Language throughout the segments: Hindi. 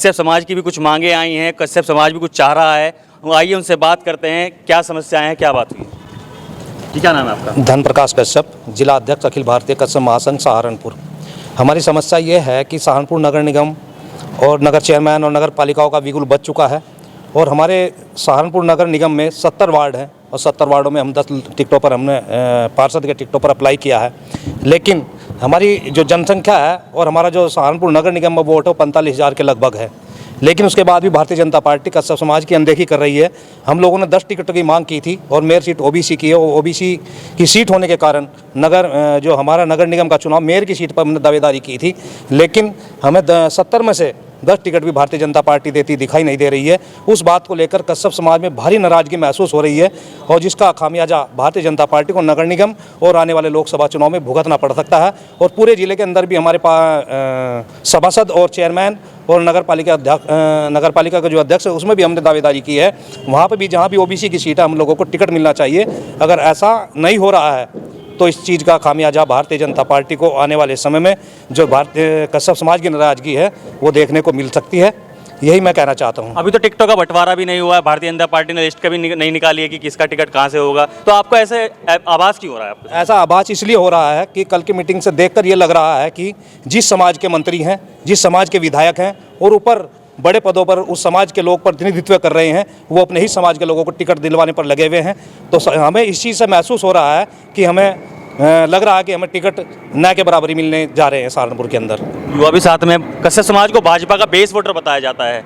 कश्यप समाज की भी कुछ मांगे आई हैं, कश्यप समाज भी कुछ चाह रहा है। आइए उनसे बात करते हैं, क्या समस्याएं हैं, क्या बात हुई जी। क्या नाम है आपका? धन प्रकाश कश्यप, जिला अध्यक्ष अखिल भारतीय कश्यप महासंघ सहारनपुर। हमारी समस्या ये है कि सहारनपुर नगर निगम और नगर चेयरमैन और नगर पालिकाओं का बिगुल बच चुका है और हमारे सहारनपुर नगर निगम में 70 वार्ड हैं और 70 वार्डों में हम 10 टिकटों पर हमने पार्षद के टिकटों पर अप्लाई किया है। लेकिन हमारी जो जनसंख्या है और हमारा जो सहारनपुर नगर निगम में वोट है 45,000 के लगभग है, लेकिन उसके बाद भी भारतीय जनता पार्टी कश्यप समाज की अनदेखी कर रही है। हम लोगों ने 10 टिकटों की मांग की थी और मेयर सीट ओबीसी की है। ओबीसी की सीट होने के कारण जो हमारा नगर निगम का चुनाव मेयर की सीट पर हमने दावेदारी की थी, लेकिन हमें 70 में से 10 टिकट भी भारतीय जनता पार्टी देती दिखाई नहीं दे रही है। उस बात को लेकर कश्यप समाज में भारी नाराजगी महसूस हो रही है और जिसका खामियाजा भारतीय जनता पार्टी को नगर निगम और आने वाले लोकसभा चुनाव में भुगतना पड़ सकता है। और पूरे जिले के अंदर भी हमारे सभासद और चेयरमैन और नगर पालिका का जो अध्यक्ष है उसमें भी हमने दावेदारी की है। वहाँ पर भी जहाँ भी ओबीसी की सीट है हम लोगों को टिकट मिलना चाहिए। अगर ऐसा नहीं हो रहा है तो इस चीज़ का खामियाजा भारतीय जनता पार्टी को आने वाले समय में जो भारतीय कश्यप समाज की नाराजगी है वो देखने को मिल सकती है। यही मैं कहना चाहता हूँ। अभी तो टिकटों का बंटवारा भी नहीं हुआ है, भारतीय जनता पार्टी ने लिस्ट कभी नहीं निकाली है कि किसका टिकट कहाँ से होगा, तो आपको ऐसे आभास क्यों हो रहा है? आपको ऐसा आभास इसलिए हो रहा है कि कल की मीटिंग से देखकर ये लग रहा है कि जिस समाज के मंत्री हैं, जिस समाज के विधायक हैं और ऊपर बड़े पदों पर उस समाज के लोग प्रतिनिधित्व कर रहे हैं, वो अपने ही समाज के लोगों को टिकट दिलवाने पर लगे हुए हैं। तो हमें इस चीज़ से महसूस हो रहा है कि हमें लग रहा है कि हमें टिकट न के बराबरी मिलने जा रहे हैं सहारनपुर के अंदर। युवा भी साथ में, कश्यप समाज को भाजपा का बेस वोटर बताया जाता है,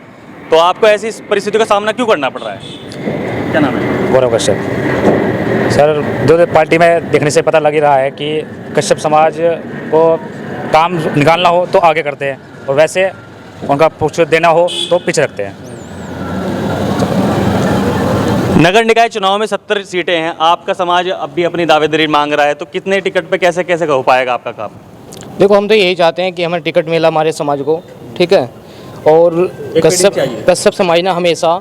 तो आपको ऐसी परिस्थितियों का सामना क्यों करना पड़ रहा है? क्या नाम है? गौरव कश्यप। सर, जो पार्टी में देखने से पता लग ही रहा है कि कश्यप समाज को काम निकालना हो तो आगे करते हैं और वैसे उनका पुछ देना हो तो पीछे रखते हैं। नगर निकाय चुनाव में 70 सीटें हैं, आपका समाज अब भी अपनी दावेदारी मांग रहा है, तो कितने टिकट पे कैसे कैसे हो पाएगा आपका काम? देखो, हम तो यही चाहते हैं कि हमें टिकट मिला हमारे समाज को, ठीक है। और कश्यप समाज ने हमेशा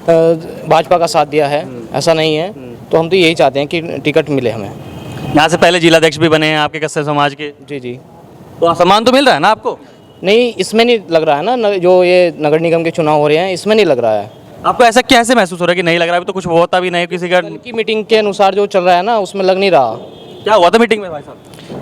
भाजपा का साथ दिया है, ऐसा नहीं है। तो हम तो यही चाहते हैं कि टिकट मिले हमें। यहाँ से पहले जिलाध्यक्ष भी बने हैं आपके कश्यप समाज के। जी जी। तो सम्मान तो मिल रहा है ना आपको? नहीं, इसमें नहीं लग रहा है ना, जो ये नगर निगम के चुनाव हो रहे हैं इसमें नहीं लग रहा है। आपको ऐसा कैसे महसूस हो रहा है कि नहीं लग रहा है? अभी तो कुछ होता भी नहीं किसी का। की मीटिंग के अनुसार जो चल रहा है ना उसमें लग नहीं रहा। क्या हुआ था मीटिंग में भाई साहब?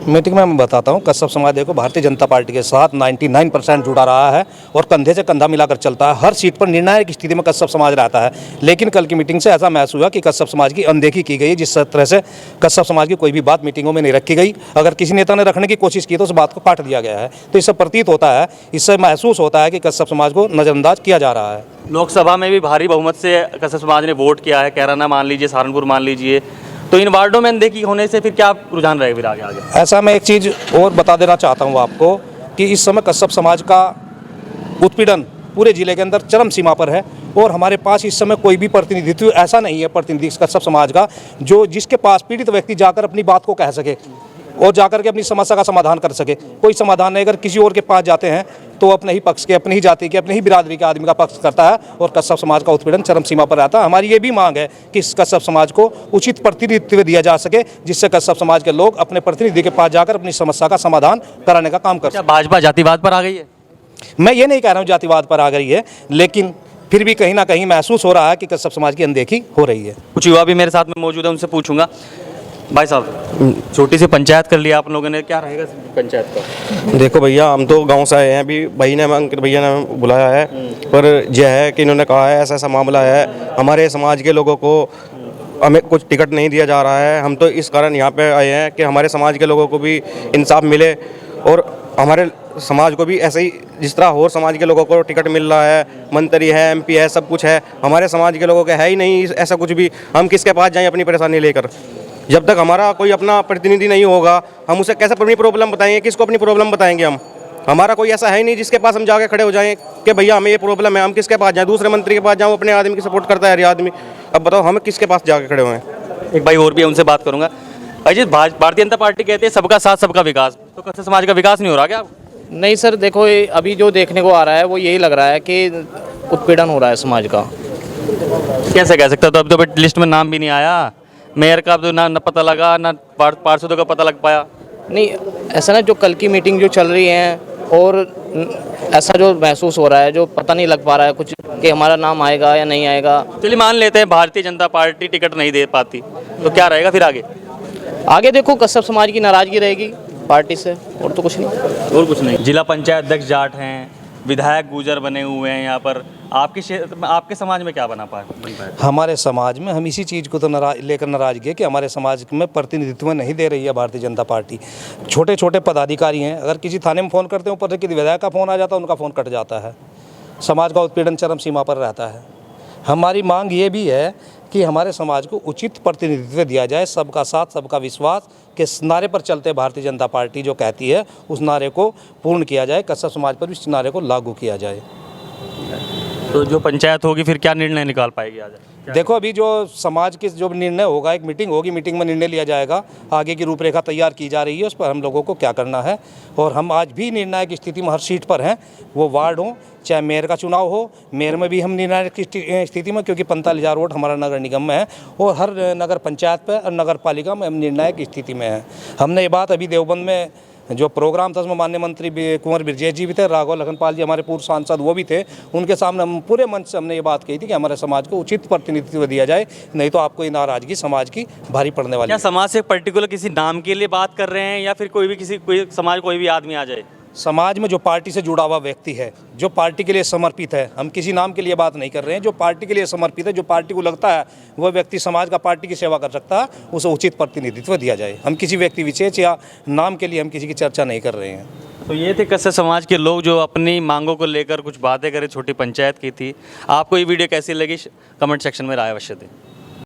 मीटिंग में मैं बताता हूँ, कश्यप समाज देखो भारतीय जनता पार्टी के साथ 99% जुड़ा रहा है और कंधे से कंधा मिलाकर चलता है। हर सीट पर निर्णायक स्थिति में कश्यप समाज रहता है। लेकिन कल की मीटिंग से ऐसा महसूस हुआ कि कश्यप समाज की अनदेखी की गई, जिस तरह से कश्यप समाज की कोई भी बात मीटिंगों में नहीं रखी गई। अगर किसी नेता ने रखने की कोशिश की तो उस बात को काट दिया गया है। तो इससे प्रतीत होता है, इससे महसूस होता है कि कश्यप समाज को नज़रअंदाज किया जा रहा है। लोकसभा में भी भारी बहुमत से कश्यप समाज ने वोट किया है, कैराना मान लीजिए, सहारनपुर मान लीजिए, तो इन वार्डों में अनदेखी होने से फिर क्या रुझान रहेगा फिर आगे? ऐसा मैं एक चीज़ और बता देना चाहता हूँ आपको कि इस समय कश्यप समाज का उत्पीड़न पूरे जिले के अंदर चरम सीमा पर है और हमारे पास इस समय कोई भी प्रतिनिधित्व ऐसा नहीं है प्रतिनिधि कश्यप समाज का जो जिसके पास पीड़ित व्यक्ति जाकर अपनी बात को कह सके और जाकर के अपनी समस्या का समाधान कर सके। कोई समाधान नहीं। अगर किसी और के पास जाते हैं तो अपने ही पक्ष के, अपनी ही जाति के, अपनी ही बिरादरी के आदमी का पक्ष करता है और कश्यप समाज का उत्पीड़न चरम सीमा पर रहता है। हमारी ये भी मांग है कि इस कश्यप समाज को उचित प्रतिनिधित्व दिया जा सके, जिससे कश्यप समाज के लोग अपने प्रतिनिधि के पास जाकर अपनी समस्या का समाधान कराने का काम कर सकें। भाजपा जातिवाद पर आ गई है? मैं ये नहीं कह रहा हूँ जातिवाद पर आ गई है, लेकिन फिर भी कहीं ना कहीं महसूस हो रहा है कि कश्यप समाज की अनदेखी हो रही है। कुछ युवा भी मेरे साथ में मौजूद है, उनसे पूछूंगा। भाई साहब, छोटी सी पंचायत कर लिया आप लोगों ने, क्या रहेगा पंचायत का? देखो भैया, हम तो गांव से आए हैं। अभी भाई ने, अंकित भैया ने बुलाया है, पर यह है कि इन्होंने कहा है ऐसा ऐसा मामला है, हमारे समाज के लोगों को हमें कुछ टिकट नहीं दिया जा रहा है। हम तो इस कारण यहाँ पे आए हैं कि हमारे समाज के लोगों को भी इंसाफ मिले और हमारे समाज को भी ऐसे ही जिस तरह और समाज के लोगों को टिकट मिल रहा है, मंत्री है, एमपी है, सब कुछ है, हमारे समाज के लोगों का है ही नहीं ऐसा कुछ भी। हम किसके पास जाएं अपनी परेशानी लेकर? जब तक हमारा कोई अपना प्रतिनिधि नहीं होगा हम उसे कैसे अपनी प्रॉब्लम बताएंगे? किसको अपनी प्रॉब्लम बताएंगे हम? हमारा कोई ऐसा है ही नहीं जिसके पास हम जाके खड़े हो जाएं कि भैया हमें ये प्रॉब्लम है। हम किसके पास जाएं? दूसरे मंत्री के पास जाऊँ? अपने आदमी की सपोर्ट करता है हर आदमी। अब बताओ हम किसके पास जाके खड़े हुए हैं? एक भाई और भी है, उनसे बात करूंगा। अजीत, भारतीय जनता पार्टी कहती है सबका साथ सबका विकास, तो कश्यप समाज का विकास नहीं हो रहा क्या? नहीं सर, देखो अभी जो देखने को आ रहा है वो यही लग रहा है कि उत्पीड़न हो रहा है समाज का। कैसे कह सकते हो? तो अब तो लिस्ट में नाम भी नहीं आया, मेयर का तो ना पता लगा, ना पार्षदों का पता लग पाया। नहीं, ऐसा ना, जो कल की मीटिंग जो चल रही है और ऐसा जो महसूस हो रहा है, जो पता नहीं लग पा रहा है कुछ कि हमारा नाम आएगा या नहीं आएगा। चलिए मान लेते हैं भारतीय जनता पार्टी टिकट नहीं दे पाती, तो क्या रहेगा फिर आगे? आगे देखो कश्यप समाज की नाराज़गी रहेगी पार्टी से, और तो कुछ नहीं। और कुछ नहीं। जिला पंचायत अध्यक्ष जाट हैं, विधायक गुजर बने हुए हैं यहाँ पर, आपके क्षेत्र में, आपके समाज में क्या बन पाया? हमारे समाज में हम इसी चीज़ को तो लेकर नाराज़गी है कि हमारे समाज में प्रतिनिधित्व नहीं दे रही है भारतीय जनता पार्टी। छोटे छोटे पदाधिकारी हैं, अगर किसी थाने में फ़ोन करते हैं, ऊपर से किसी विधायक का फ़ोन आ जाता है, उनका फ़ोन कट जाता है। समाज का उत्पीड़न चरम सीमा पर रहता है। हमारी मांग ये भी है कि हमारे समाज को उचित प्रतिनिधित्व दिया जाए। सबका साथ सबका विश्वास के नारे पर चलते भारतीय जनता पार्टी जो कहती है, उस नारे को पूर्ण किया जाए। कश्यप समाज पर भी इस नारे को लागू किया जाए। तो जो पंचायत होगी फिर क्या निर्णय निकाल पाएगी आज? देखो, अभी जो समाज के जो निर्णय होगा, एक मीटिंग होगी, मीटिंग में निर्णय लिया जाएगा। आगे की रूपरेखा तैयार की जा रही है, उस पर हम लोगों को क्या करना है। और हम आज भी निर्णायक स्थिति में हर सीट पर हैं, वो वार्ड हो चाहे मेयर का चुनाव हो। मेयर में भी हम निर्णायक स्थिति में, क्योंकि 45,000 वोट हमारा नगर निगम में है, और हर नगर पंचायत पर और नगर पालिका में हम निर्णायक स्थिति में हैं। हमने ये बात अभी देवबंद में जो प्रोग्राम था, उसमें माननीय मंत्री कुंवर ब्रजेश जी भी थे, राघव लखनपाल जी हमारे पूर्व सांसद वो भी थे। उनके सामने हम पूरे मंच से हमने ये बात कही थी कि हमारे समाज को उचित प्रतिनिधित्व दिया जाए, नहीं तो आपको ये नाराजगी समाज की भारी पड़ने वाली क्या है। समाज से पर्टिकुलर किसी नाम के लिए बात कर रहे हैं, या फिर कोई भी कोई समाज कोई भी आदमी आ जाए? समाज में जो पार्टी से जुड़ा हुआ व्यक्ति है, जो पार्टी के लिए समर्पित है, हम किसी नाम के लिए बात नहीं कर रहे हैं, जो पार्टी के लिए समर्पित है, जो पार्टी को लगता है वह व्यक्ति समाज का पार्टी की सेवा कर सकता है, उसे उचित प्रतिनिधित्व दिया जाए। हम किसी व्यक्ति विशेष या नाम के लिए हम किसी की चर्चा नहीं कर रहे हैं। तो ये थे कश्यप समाज के लोग जो अपनी मांगों को लेकर कुछ बातें करें, छोटी पंचायत की थी। आपको ये वीडियो कैसी लगी, कमेंट सेक्शन में राय अवश्य दें।